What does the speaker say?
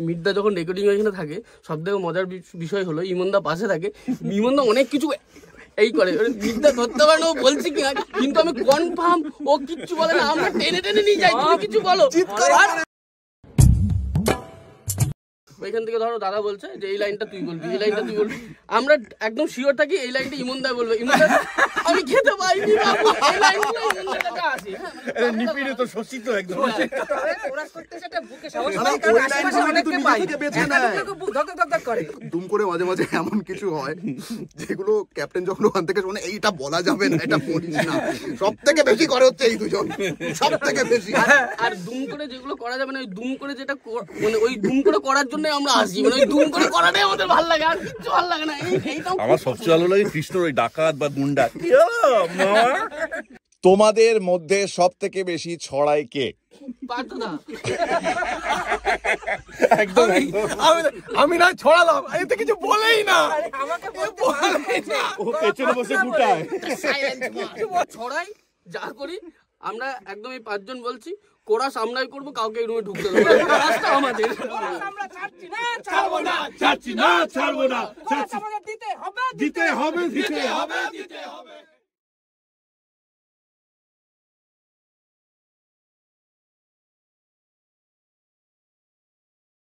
মিডদা যখন রেকর্ডিং এখানে থাকে সব থেকে মজার বিষয় হলো ইমনদা পাশে থাকে, ইমনদা অনেক কিছু এই করে, মিডদা ধরতে পারে না ও বলছি কিনা, কিন্তু আমি কনফার্ম ও কিচ্ছু বলে না, আমরা টেনে টেনে নিয়ে যাই, তুমি কিছু বলো। ওইখান থেকে ধরো দাদা বলছে যে এই লাইনটা তুই বলবি, এই লাইনটা তুই বলবি, আমরা একদম শিওর থাকি এই লাইনটা ইমনদা বলবে, ইমনদা আমি খেতে পাইনি এই লাইনগুলো ইমনদার কাছে আসে। নিপীড়িত শোষিত একদম ওরা করতেছে এটা বুকে সাহস নাই, কারণ আশেপাশে অনেককে পাই করে দুম করে মাঝে মাঝে এমন কিছু হয় যেগুলো ক্যাপ্টেন যখন ওখান থেকে শোনে এইটা বলা যাবে না, এটা বলিস না, সব থেকে বেশি করে হচ্ছে এই দুজন, সব থেকে বেশি। আর দুম করে যেগুলো করা যাবে না, ওই দুম করে যেটা মানে ওই দুম করে করার জন্য আমরা আসি, মানে ওই দুম করে করাটাই আমাদের ভালো লাগে, আর কিচ্ছু ভালো লাগে না। আমার সবচেয়ে ভালো লাগে কৃষ্ণর ওই ডাকাত বা গুন্ডা। তোমাদের মধ্যে সব থেকে বেশি ছড়ায় কে? একদম আমি না ছড়ালাম, এতে কিছু বলেই না, ও পেছনে বসে গুটায়। ছড়াই যা করি আমরা একদম এই 5 জন বলছি, কোরা সামলাই করবো, কাউকে রুমে ঢুকতে দেবো না, আমাদের আমরা ছাড়ছি না, ছাড়বো না, ছাড়ছি না, ছাড়বো না, দিতে হবে, দিতে হবে, দিতে হবে, দিতে হবে।